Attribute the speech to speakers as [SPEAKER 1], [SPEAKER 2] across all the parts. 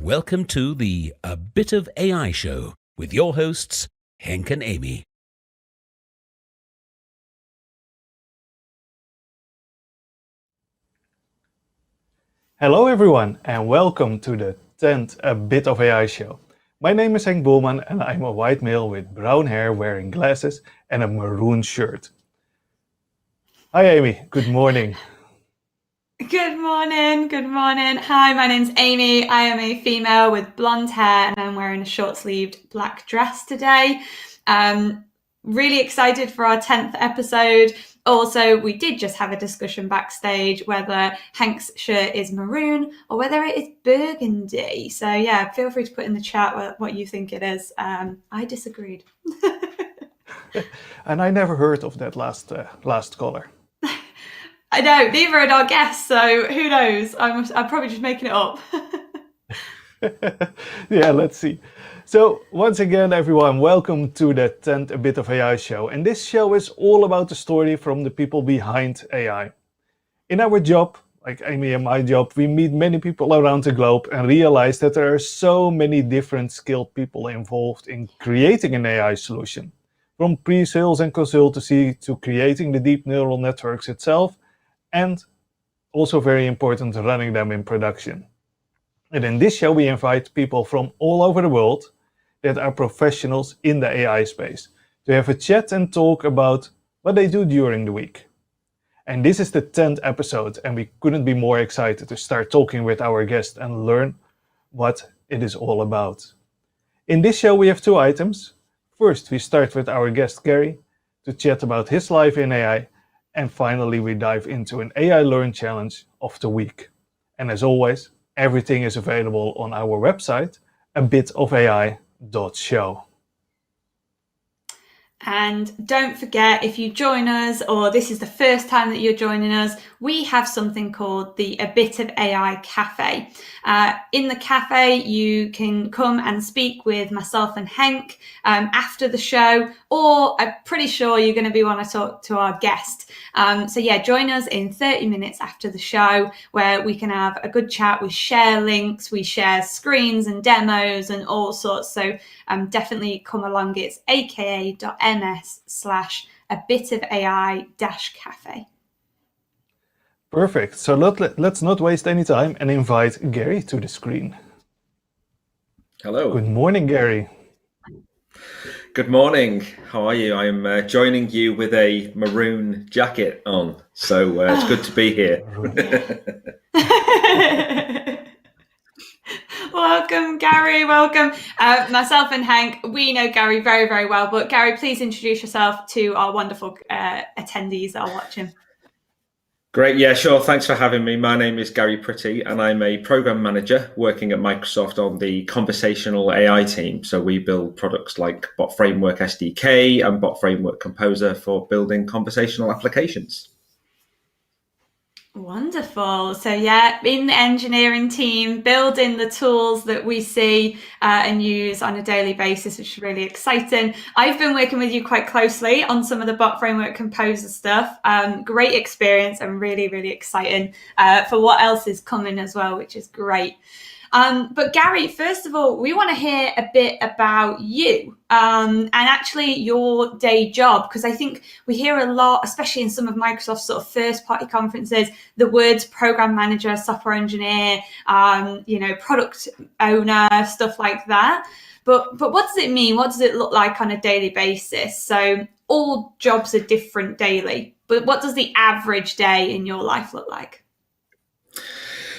[SPEAKER 1] Welcome to the A Bit of AI show with your hosts, Henk and Amy.
[SPEAKER 2] Hello everyone and welcome to the 10th A Bit of AI show. My name is Henk Boelman and I'm a white male with brown hair wearing glasses and a maroon shirt. Hi Amy, good morning.
[SPEAKER 3] Good morning. Hi, my name's Amy. I am a female with blonde hair and I'm wearing a short-sleeved black dress today. Really excited for our 10th episode. Also, we did just have a discussion backstage whether Hank's shirt is maroon or whether it is burgundy. So yeah, feel free to put in the chat what you think it is. I disagreed.
[SPEAKER 2] And I never heard of that last caller.
[SPEAKER 3] I know, neither had our guests, so who knows? I'm probably just making it up.
[SPEAKER 2] Yeah, let's see. So once again, everyone, welcome to the 10th A Bit of AI show. And this show is all about the story from the people behind AI. In our job, like Amy and my job, we meet many people around the globe and realize that there are so many different skilled people involved in creating an AI solution. From pre-sales and consultancy to creating the deep neural networks itself, and also very important, running them in production. And in this show, we invite people from all over the world that are professionals in the AI space to have a chat and talk about what they do during the week. And this is the 10th episode, and we couldn't be more excited to start talking with our guest and learn what it is all about. In this show, we have two items. First, we start with our guest Gary to chat about his life in AI. And finally, we dive into an AI Learn Challenge of the week. And as always, everything is available on our website, abitofai.show.
[SPEAKER 3] And don't forget, if you join us or this is the first time that you're joining us, we have something called the A Bit of AI Cafe. In the cafe, you can come and speak with myself and Henk after the show, or I'm pretty sure you're going to want to talk to our guest. So yeah, join us in 30 minutes after the show where we can have a good chat. We share links, we share screens and demos and all sorts. So definitely come along. It's aka.ms/abitofai-cafe.
[SPEAKER 2] Perfect. So let's not waste any time and invite Gary to the screen.
[SPEAKER 4] Hello.
[SPEAKER 2] Good morning, Gary.
[SPEAKER 4] Good morning. How are you? I'm joining you with a maroon jacket on, so it's good to be here.
[SPEAKER 3] Welcome, Gary. Welcome. Myself and Hank, we know Gary very, very well. But Gary, please introduce yourself to our wonderful attendees that are watching.
[SPEAKER 4] Great. Yeah, sure. Thanks for having me. My name is Gary Pretty, and I'm a program manager working at Microsoft on the conversational AI team. So we build products like Bot Framework SDK and Bot Framework Composer for building conversational applications.
[SPEAKER 3] Wonderful. So yeah, in the engineering team, building the tools that we see and use on a daily basis, which is really exciting. I've been working with you quite closely on some of the Bot Framework Composer stuff. Great experience and really, really exciting for what else is coming as well, which is great. But Gary, first of all, we want to hear a bit about you and actually your day job, because I think we hear a lot, especially in some of Microsoft's sort of first party conferences, the words program manager, software engineer, product owner, stuff like that. But what does it mean? What does it look like on a daily basis? So all jobs are different daily, but what does the average day in your life look like?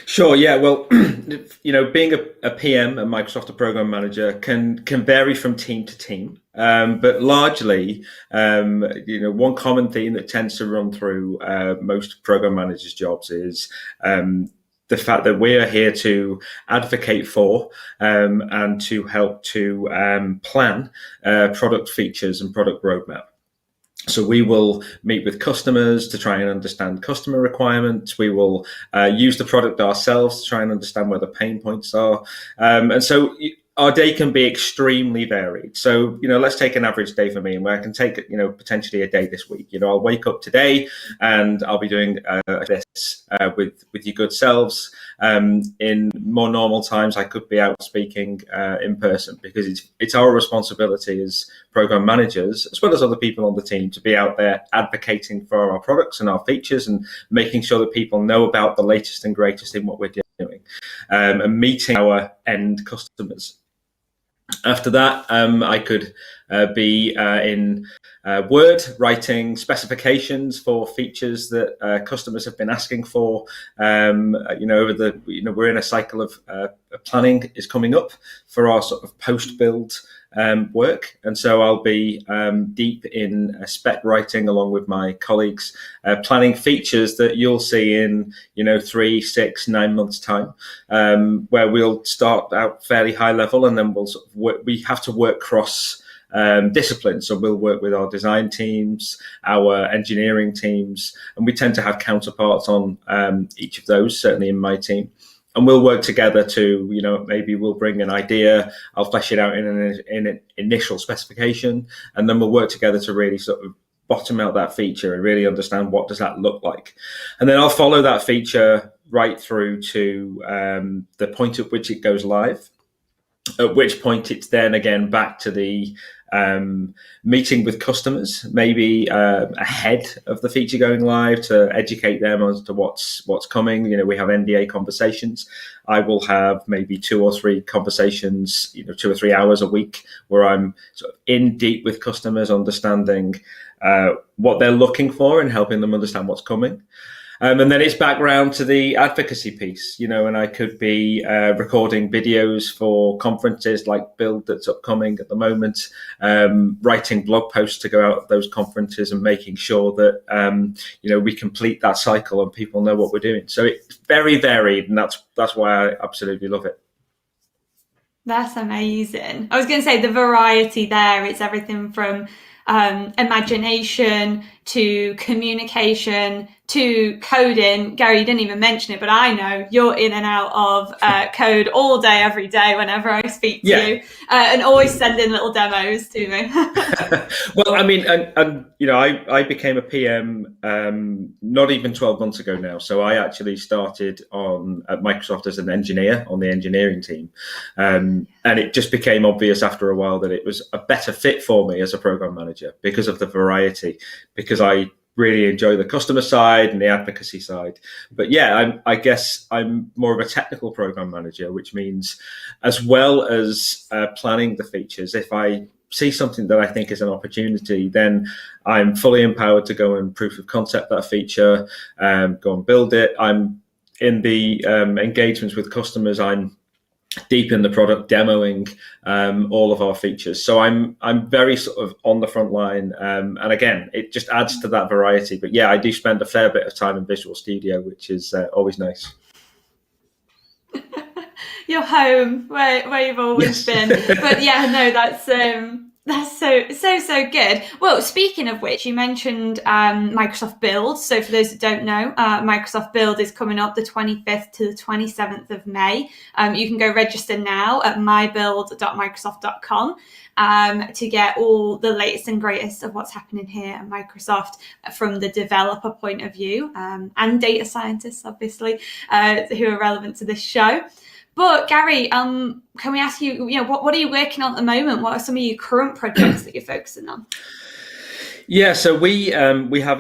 [SPEAKER 4] Sure. Yeah. Well, being a PM, a Microsoft program manager, can vary from team to team. But largely, one common theme that tends to run through most program managers' jobs is the fact that we are here to advocate for and to help to plan product features and product roadmap. So we will meet with customers to try and understand customer requirements. We will use the product ourselves to try and understand where the pain points are. And so our day can be extremely varied. So, let's take an average day for me, and where I can take, potentially a day this week. I'll wake up today and I'll be doing this with your good selves. In more normal times, I could be out speaking in person, because it's our responsibility as program managers, as well as other people on the team, to be out there advocating for our products and our features, and making sure that people know about the latest and greatest in what we're doing, and meeting our end customers. After that, I could be in Word, writing specifications for features that customers have been asking for. We're in a cycle of planning is coming up for our sort of post-build work, and so I'll be deep in spec writing along with my colleagues, planning features that you'll see in 3, 6, 9 months time, where we'll start out fairly high level, and then we'll sort of we have to work cross disciplines. So we'll work with our design teams, our engineering teams, and we tend to have counterparts on each of those, certainly in my team. And we'll work together to, maybe we'll bring an idea, I'll flesh it out in an initial specification, and then we'll work together to really sort of bottom out that feature and really understand what does that look like. And then I'll follow that feature right through to the point at which it goes live, at which point it's then again back to the meeting with customers, maybe ahead of the feature going live, to educate them as to what's coming. We have NDA conversations. I will have maybe 2 or 3 conversations, 2 or 3 hours a week, where I'm sort of in deep with customers, understanding what they're looking for and helping them understand what's coming. And then it's back round to the advocacy piece, and I could be recording videos for conferences like Build that's upcoming at the moment, writing blog posts to go out at those conferences, and making sure that, we complete that cycle and people know what we're doing. So it's very varied, and that's why I absolutely love it.
[SPEAKER 3] That's amazing. I was going to say the variety there, it's everything from imagination to communication to coding. Gary, you didn't even mention it, but I know you're in and out of code all day, every day, whenever I speak to you, and always sending little demos to me.
[SPEAKER 4] Well, I mean, I became a PM not even 12 months ago now. So I actually started at Microsoft as an engineer on the engineering team. And it just became obvious after a while that it was a better fit for me as a program manager because of the variety, because I really enjoy the customer side and the advocacy side. But I guess I'm more of a technical program manager, which means as well as planning the features, if I see something that I think is an opportunity, then I'm fully empowered to go and proof of concept that feature, go and build it. I'm in the engagements with customers. I'm deep in the product, demoing all of our features. So I'm very sort of on the front line, and again, it just adds to that variety. But I do spend a fair bit of time in Visual Studio, which is always nice.
[SPEAKER 3] Your home, where you've always been. But that's so good. Well, speaking of which, you mentioned Microsoft Build. So for those that don't know, Microsoft Build is coming up the 25th to the 27th of May. You can go register now at mybuild.microsoft.com to get all the latest and greatest of what's happening here at Microsoft from the developer point of view, and data scientists, obviously, who are relevant to this show. But Gary, can we ask you, what are you working on at the moment? What are some of your current projects that you're focusing on?
[SPEAKER 4] Yeah, so we have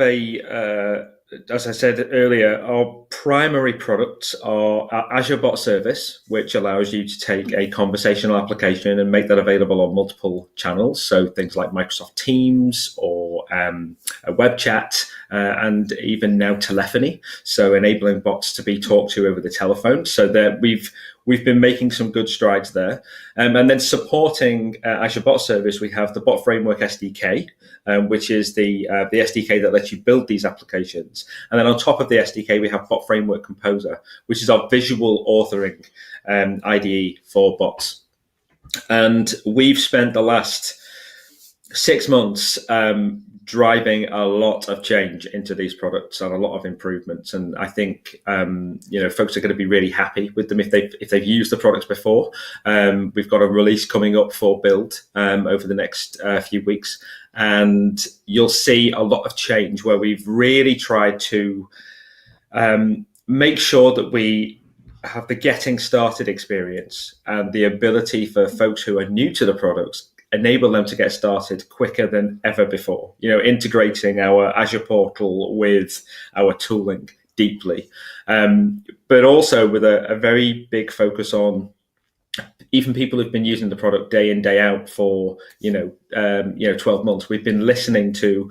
[SPEAKER 4] as I said earlier, our primary products are our Azure Bot Service, which allows you to take a conversational application and make that available on multiple channels. So things like Microsoft Teams or a web chat, and even now telephony. So enabling bots to be talked to over the telephone. So that we've been making some good strides there. And then supporting Azure Bot Service, we have the Bot Framework SDK, which is the SDK that lets you build these applications. And then on top of the SDK, we have Bot Framework Composer, which is our visual authoring IDE for bots. And we've spent the last 6 months driving a lot of change into these products and a lot of improvements. And I think folks are going to be really happy with them if they've used the products before. We've got a release coming up for Build over the next few weeks, and you'll see a lot of change where we've really tried to make sure that we have the getting started experience and the ability for folks who are new to the products, enable them to get started quicker than ever before. Integrating our Azure portal with our tooling deeply, but also with a very big focus on even people who've been using the product day in, day out for 12 months. We've been listening to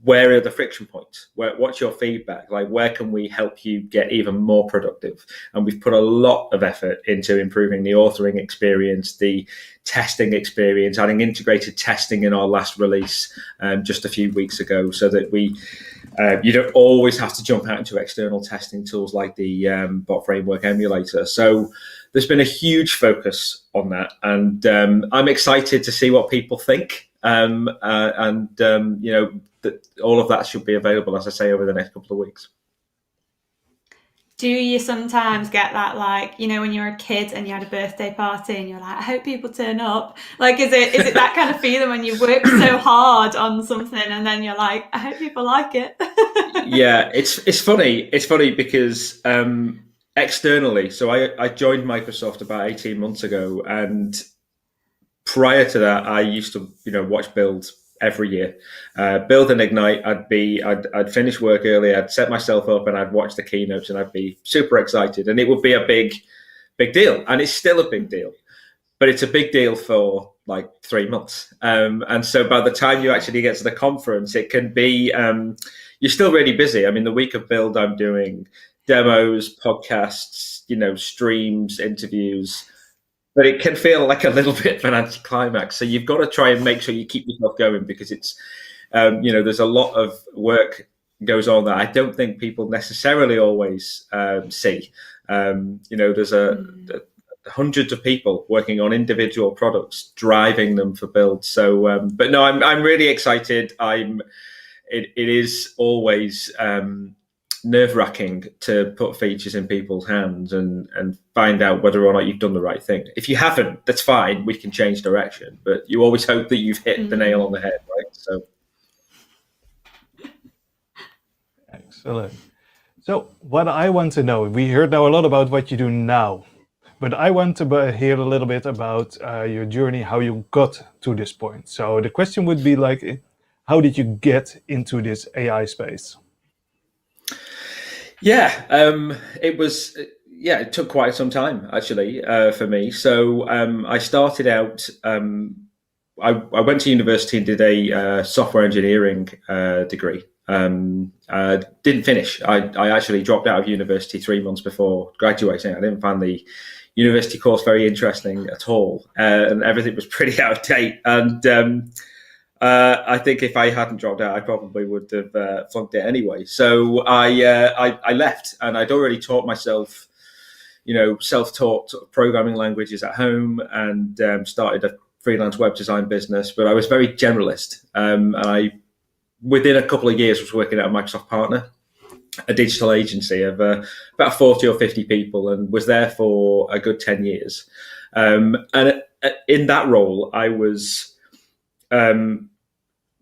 [SPEAKER 4] where are the friction points? What's your feedback? Like, where can we help you get even more productive? And we've put a lot of effort into improving the authoring experience, the testing experience, adding integrated testing in our last release just a few weeks ago, so that you don't always have to jump out into external testing tools like the Bot Framework emulator. So there's been a huge focus on that, and I'm excited to see what people think. That all of that should be available, as I say, over the next couple of weeks.
[SPEAKER 3] Do you sometimes get that, like, when you're a kid and you had a birthday party and you're like, I hope people turn up? Like, is it that kind of feeling when you've worked so hard on something and then you're like, I hope people like it?
[SPEAKER 4] Yeah, it's funny. It's funny because externally, so I joined Microsoft about 18 months ago, and prior to that, I used to watch Build every year. Build and Ignite, I'd finish work early, I'd set myself up and I'd watch the keynotes and I'd be super excited, and it would be a big deal, and it's still a big deal, but it's a big deal for like 3 months. And so by the time you actually get to the conference, it can be, you're still really busy. I mean, the week of Build, I'm doing demos, podcasts, streams, interviews, but it can feel like a little bit of an anticlimax. So you've got to try and make sure you keep yourself going, because it's, there's a lot of work goes on that I don't think people necessarily always see. There's hundreds of people working on individual products, driving them for Build. So, but no, I'm really excited. It is always nerve-wracking to put features in people's hands and find out whether or not you've done the right thing. If you haven't, that's fine. We can change direction, but you always hope that you've hit the nail on the head, right? So,
[SPEAKER 2] excellent. So what I want to know, we heard now a lot about what you do now, but I want to hear a little bit about your journey, how you got to this point. So the question would be like, how did you get into this AI space?
[SPEAKER 4] Yeah, it took quite some time actually for me. So I started out, I went to university and did a software engineering degree. Didn't finish. I actually dropped out of university 3 months before graduating. I didn't find the university course very interesting at all, and everything was pretty out of date. And I think if I hadn't dropped out, I probably would have flunked it anyway. So I left, and I'd already taught myself, self-taught programming languages at home, and started a freelance web design business. But I was very generalist, and within a couple of years, was working at a Microsoft partner, a digital agency of about 40 or 50 people, and was there for a good 10 years. And in that role, I was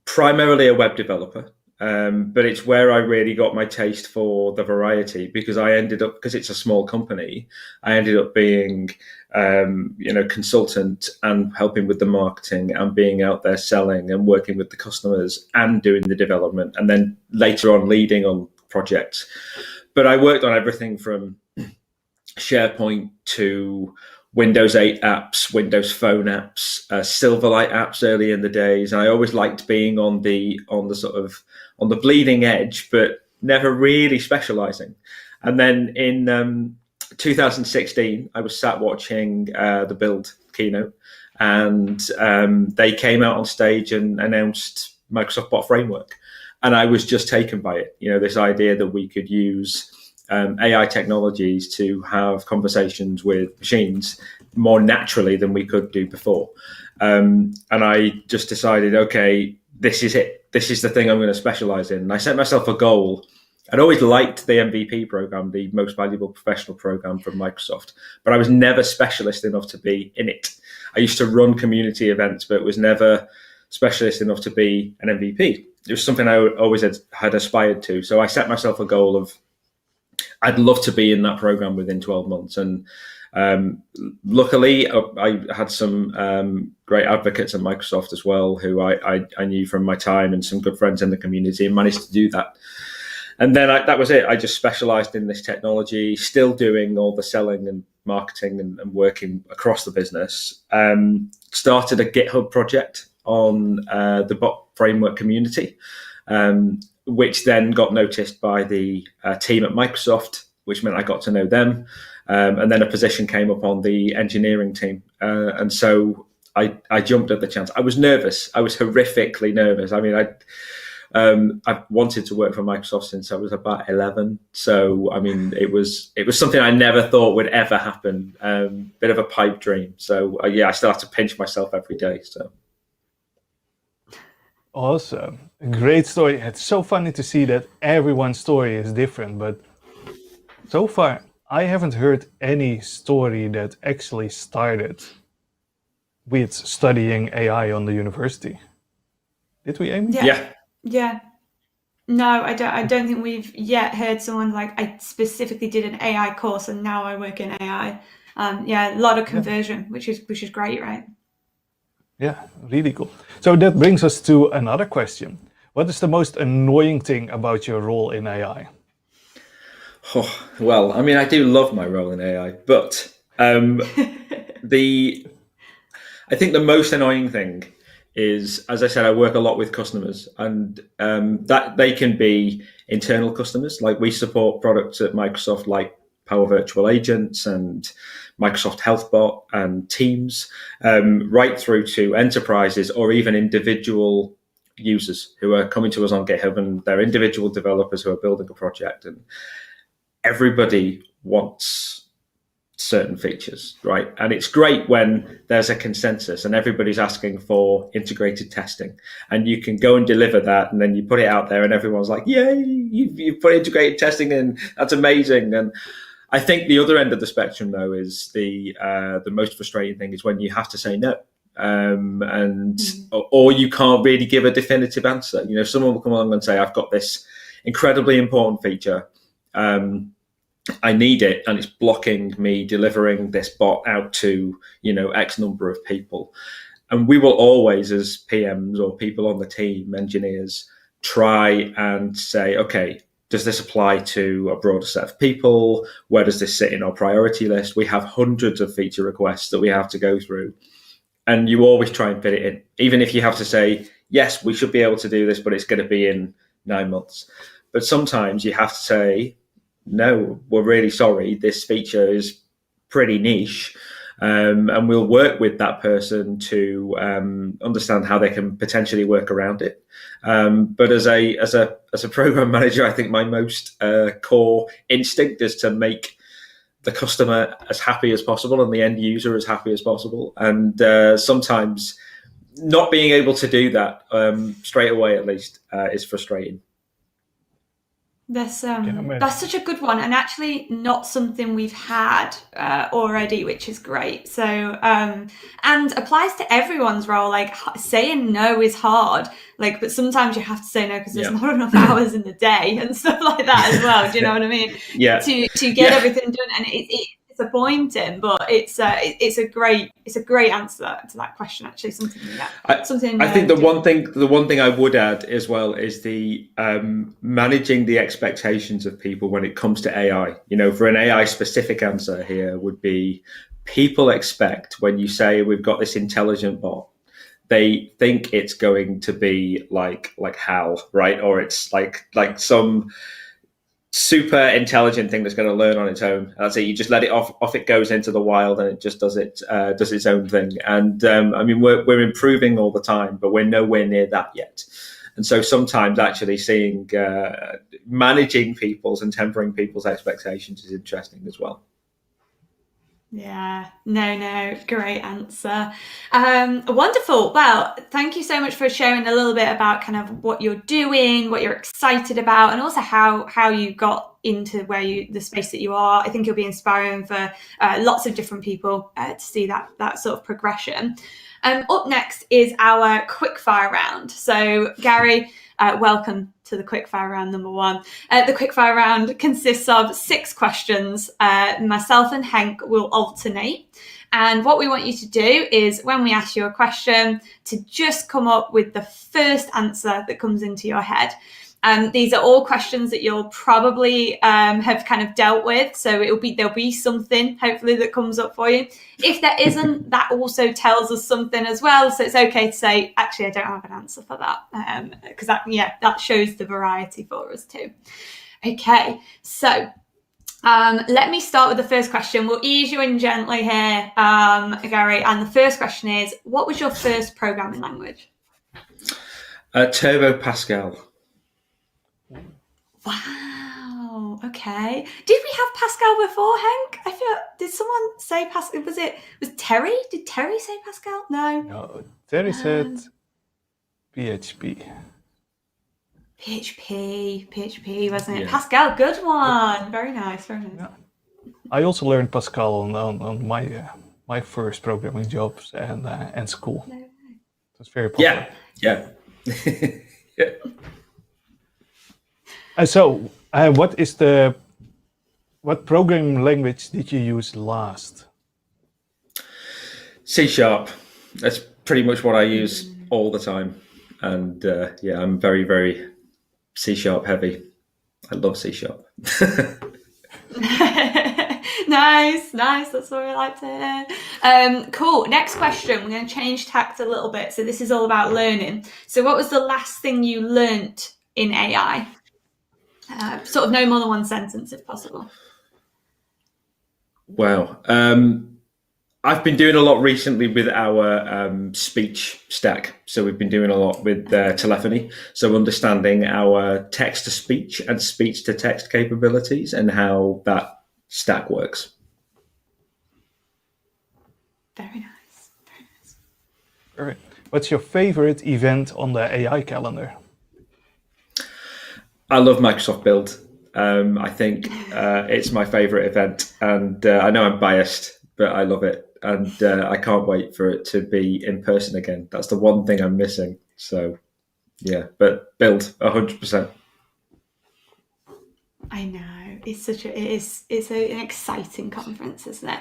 [SPEAKER 4] primarily a web developer, but it's where I really got my taste for the variety, because because it's a small company, I ended up being, consultant and helping with the marketing and being out there selling and working with the customers and doing the development, and then later on leading on projects. But I worked on everything from SharePoint to Windows 8 apps, Windows Phone apps, Silverlight apps early in the days. I always liked being on the bleeding edge, but never really specializing. And then in 2016, I was sat watching the Build keynote, and they came out on stage and announced Microsoft Bot Framework. And I was just taken by it. This idea that we could use AI technologies to have conversations with machines more naturally than we could do before. And I just decided, okay, this is it. This is the thing I'm going to specialize in. And I set myself a goal. I'd always liked the MVP program, the Most Valuable Professional program from Microsoft, but I was never specialist enough to be in it. I used to run community events, but was never specialist enough to be an MVP. It was something I always had aspired to. So I set myself a goal of, I'd love to be in that program within 12 months. And luckily, I had some great advocates at Microsoft as well, who I knew from my time, and some good friends in the community, and managed to do that. And then that was it. I just specialized in this technology, still doing all the selling and marketing and working across the business. Started a GitHub project on the bot framework community, which then got noticed by the team at Microsoft, which meant I got to know them. And then a position came up on the engineering team. And so I jumped at the chance. I was nervous. I was horrifically nervous. I mean, I've wanted to work for Microsoft since I was about 11. So, I mean, it was something I never thought would ever happen. Bit of a pipe dream. So, I still have to pinch myself every day. So.
[SPEAKER 2] Awesome. A great story. It's so funny to see that everyone's story is different, but so far I haven't heard any story that actually started with studying AI on the university. Did we, Amy?
[SPEAKER 3] Yeah. No, I don't think we've yet heard someone like, I specifically did an AI course and now I work in AI. A lot of conversion, which is great, right?
[SPEAKER 2] Yeah, really cool. So that brings us to another question. What is the most annoying thing about your role in AI?
[SPEAKER 4] Oh, well, I mean, I do love my role in AI, but I think the most annoying thing is, as I said, I work a lot with customers, and that they can be internal customers. Like, we support products at Microsoft like Power Virtual Agents and Microsoft HealthBot and Teams, right through to enterprises or even individual users who are coming to us on GitHub, and they're individual developers who are building a project, and everybody wants certain features, right? And it's great when there's a consensus and everybody's asking for integrated testing, and you can go and deliver that, and then you put it out there and everyone's like, yay, you put integrated testing in, that's amazing. And I think the other end of the spectrum, though, is the most frustrating thing is when you have to say no, or you can't really give a definitive answer. You know, someone will come along and say, I've got this incredibly important feature, I need it, and it's blocking me delivering this bot out to, X number of people. And we will always, as PMs or people on the team, engineers, try and say, okay, does this apply to a broader set of people? Where does this sit in our priority list? We have hundreds of feature requests that we have to go through. And you always try and fit it in, even if you have to say, yes, we should be able to do this, but it's going to be in 9 months. But sometimes you have to say, no, we're really sorry, this feature is pretty niche. And we'll work with that person to understand how they can potentially work around it. But as a program manager, I think my most core instinct is to make the customer as happy as possible and the end user as happy as possible. And sometimes not being able to do that straight away, at least, is frustrating.
[SPEAKER 3] That's such a good one, and actually not something we've had already, which is great. So and applies to everyone's role. Like, saying no is hard, but sometimes you have to say no because there's not enough hours in the day and stuff like that as well. Do you know what I mean?
[SPEAKER 4] Yeah.
[SPEAKER 3] To get everything done, and it's disappointing, but it's a great answer to that question. Actually,
[SPEAKER 4] I think the one thing I would add as well is the managing the expectations of people when it comes to AI. For an AI specific answer here would be, people expect when you say we've got this intelligent bot, they think it's going to be like HAL, right? Or it's like some super intelligent thing that's going to learn on its own. That's it. You just let it off it goes into the wild, and it just does its own thing. And I mean, we're improving all the time, but we're nowhere near that yet. And so sometimes actually seeing managing people's and tempering people's expectations is interesting as well.
[SPEAKER 3] Yeah, no, great answer. Wonderful. Well, thank you so much for sharing a little bit about kind of what you're doing, what you're excited about, and also how you got into the space that you are. I think it'll be inspiring for lots of different people to see that sort of progression. Up next is our quickfire round. So, Gary, welcome to the quickfire round number one. The quickfire round consists of 6 questions. Myself and Henk will alternate. And what we want you to do is, when we ask you a question, to just come up with the first answer that comes into your head. These are all questions that you'll probably have kind of dealt with. So there'll be something hopefully that comes up for you. If there isn't, that also tells us something as well. So it's okay to say, actually, I don't have an answer for that, because that shows the variety for us too. Okay, so let me start with the first question. We'll ease you in gently here, Gary. And the first question is, what was your first programming language?
[SPEAKER 4] Turbo Pascal.
[SPEAKER 3] Wow. Okay. Did we have Pascal before, Henk? I feel. Did someone say Pascal? Was Terry? Did Terry say Pascal? No.
[SPEAKER 2] No, Terry said PHP.
[SPEAKER 3] PHP, wasn't it?
[SPEAKER 4] Yeah.
[SPEAKER 3] Pascal, good one. Very nice.
[SPEAKER 2] Yeah. I also learned Pascal on my first programming jobs and school.
[SPEAKER 3] No.
[SPEAKER 2] It was very popular.
[SPEAKER 4] Yeah. Yeah.
[SPEAKER 2] So, what programming language did you use last?
[SPEAKER 4] C#. That's pretty much what I use all the time. And I'm very, very C# heavy. I love C#.
[SPEAKER 3] Nice. That's what we like to hear. Cool. Next question. We're going to change tact a little bit. So this is all about learning. So what was the last thing you learnt in AI? Sort of no more than one sentence, if possible.
[SPEAKER 4] Wow. I've been doing a lot recently with our speech stack. So we've been doing a lot with telephony. So understanding our text-to-speech and speech-to-text capabilities and how that stack works.
[SPEAKER 3] Very nice.
[SPEAKER 2] All right. What's your favorite event on the AI calendar?
[SPEAKER 4] I love Microsoft Build. I think it's my favorite event, and I know I'm biased, but I love it, and I can't wait for it to be in person again. That's the one thing I'm missing. So, yeah, but Build 100%.
[SPEAKER 3] I know it's an exciting conference, isn't it?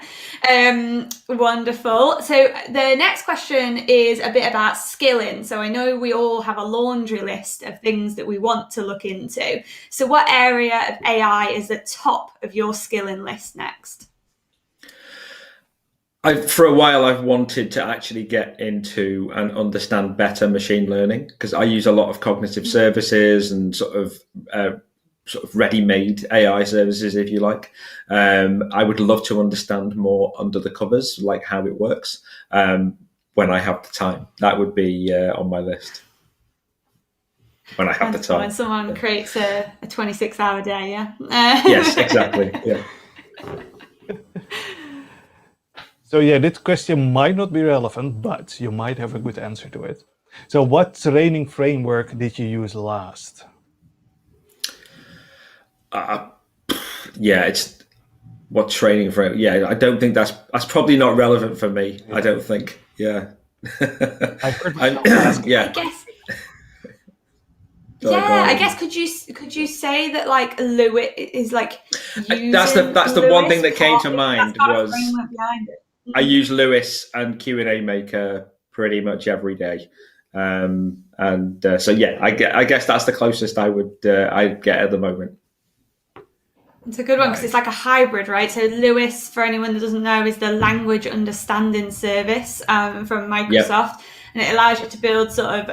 [SPEAKER 3] Wonderful. So the next question is a bit about skilling. So I know we all have a laundry list of things that we want to look into. So what area of AI is at top of your skilling list next?
[SPEAKER 4] For a while, I've wanted to actually get into and understand better machine learning, because I use a lot of cognitive services and sort of ready-made AI services, if you like. I would love to understand more under the covers, like how it works, when I have the time. That would be on my list. When I have the time.
[SPEAKER 3] When someone creates a 26-hour day, yeah?
[SPEAKER 4] Yes, exactly. Yeah.
[SPEAKER 2] So yeah, this question might not be relevant, but you might have a good answer to it. So what training framework did you use last?
[SPEAKER 4] It's what training for. Yeah, I don't think that's probably not relevant for me. Yeah. I don't think. Yeah.
[SPEAKER 2] I heard myself ask.
[SPEAKER 4] Yeah.
[SPEAKER 3] I guess could you say that like Lewis is like
[SPEAKER 4] that's the one thing that came to mind was I use Lewis and Q&A Maker pretty much every day. So yeah, I guess that's the closest I'd get at the moment.
[SPEAKER 3] It's a good one because it's like a hybrid, right? So Lewis, for anyone that doesn't know, is the language understanding service from Microsoft. Yep. And it allows you to build sort of,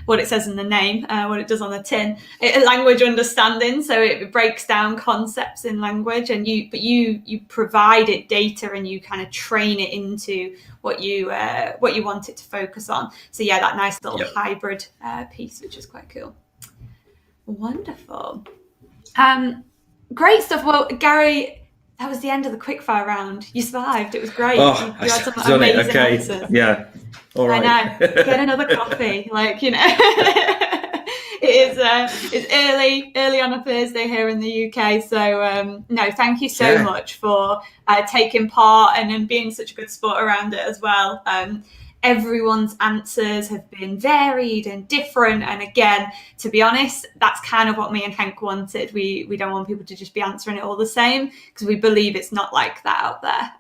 [SPEAKER 3] what it says in the name, what it does on the tin, language understanding. So it breaks down concepts in language, and you provide it data and you kind of train it into what you want it to focus on. So yeah, that nice little hybrid piece, which is quite cool. Wonderful. Great stuff. Well, Gary, That was the end of the quickfire round. You survived. It was great.
[SPEAKER 4] Oh,
[SPEAKER 3] You had some
[SPEAKER 4] I've done it.
[SPEAKER 3] amazing
[SPEAKER 4] Okay.
[SPEAKER 3] answers.
[SPEAKER 4] Yeah. All right.
[SPEAKER 3] I know. Get another coffee. It's early on a Thursday here in the UK. So no, thank you so much for taking part and being such a good sport around it as well. Everyone's answers have been varied and different. And again, to be honest, that's kind of what me and Henk wanted. We don't want people to just be answering it all the same, because we believe it's not like that out there.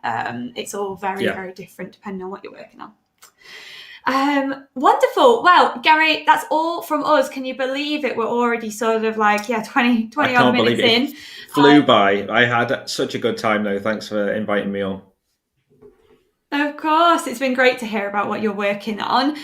[SPEAKER 3] It's all very, very different depending on what you're working on. Wonderful. Well, Gary, that's all from us. Can you believe it? We're already sort of 20 odd minutes in.
[SPEAKER 4] Flew by. I had such a good time though. Thanks for inviting me on.
[SPEAKER 3] Of course, it's been great to hear about what you're working on.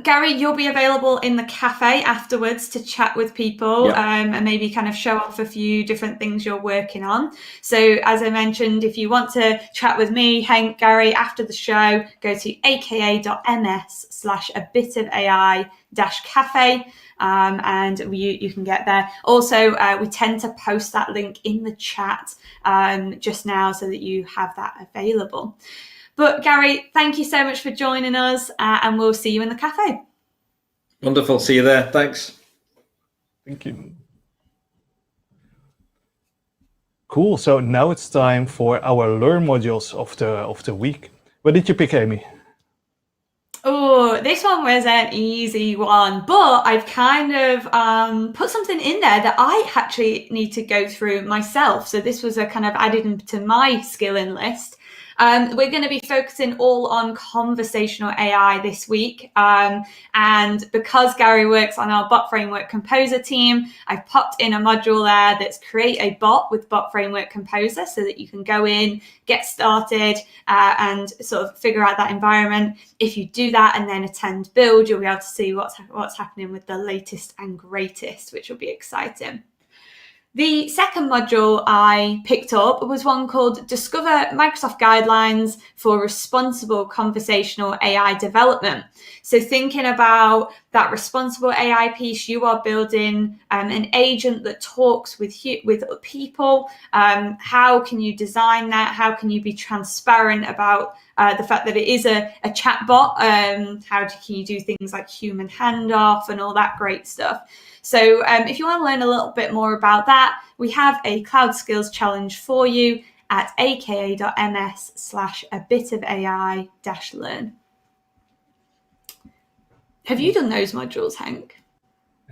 [SPEAKER 3] Gary, you'll be available in the cafe afterwards to chat with people and maybe kind of show off a few different things you're working on. So as I mentioned, if you want to chat with me, Henk, Gary, after the show, go to aka.ms/a-bit-of-ai-cafe. And you can get there. Also, we tend to post that link in the chat just now so that you have that available. But Gary, thank you so much for joining us, and we'll see you in the cafe.
[SPEAKER 4] Wonderful. See you there. Thanks.
[SPEAKER 2] Thank you. Cool. So now it's time for our Learn modules of the week. What did you pick, Amy?
[SPEAKER 3] Oh, this one was an easy one, but I've kind of put something in there that I actually need to go through myself. So this was a kind of added into my skilling list. We're going to be focusing all on conversational AI this week. And because Gary works on our Bot Framework Composer team, I've popped in a module there that's create a bot with Bot Framework Composer so that you can go in, get started, and sort of figure out that environment. If you do that and then attend build, you'll be able to see what's happening with the latest and greatest, which will be exciting. The second module I picked up was one called Discover Microsoft Guidelines for Responsible Conversational AI Development. So thinking about that responsible AI piece, you are building an agent that talks with people. How can you design that? How can you be transparent about the fact that it is a chatbot? How can you do things like human handoff and all that great stuff? So if you want to learn a little bit more about that, we have a Cloud Skills Challenge for you at aka.ms/a-bit-of-ai-learn. Have you done those modules, Henk?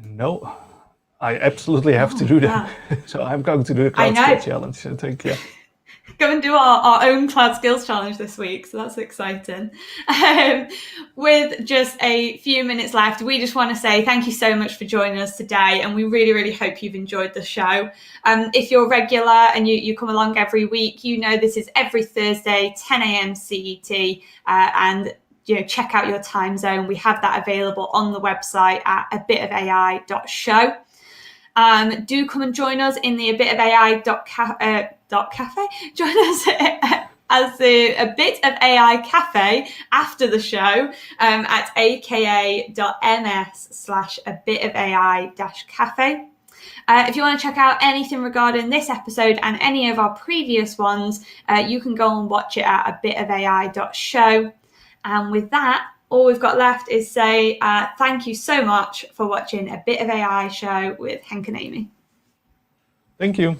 [SPEAKER 2] No, I absolutely have to do them. So I'm going to do the Cloud Skills Challenge. So thank you.
[SPEAKER 3] Go and do our own Cloud Skills Challenge this week, so that's exciting. With just a few minutes left, we just want to say thank you so much for joining us today, and we really, really hope you've enjoyed the show. If you're regular and you come along every week, you know this is every Thursday, 10 a.m. CET, and check out your time zone. We have that available on the website at abitofai.show. Do come and join us in the abitofai.cafe. Join us as a bit of AI cafe after the show at aka.ms/a-bit-of-ai-cafe. If you want to check out anything regarding this episode and any of our previous ones, you can go and watch it at abitofai.show. And with that, all we've got left is say thank you so much for watching A Bit of AI show with Henk and Amy.
[SPEAKER 2] Thank you.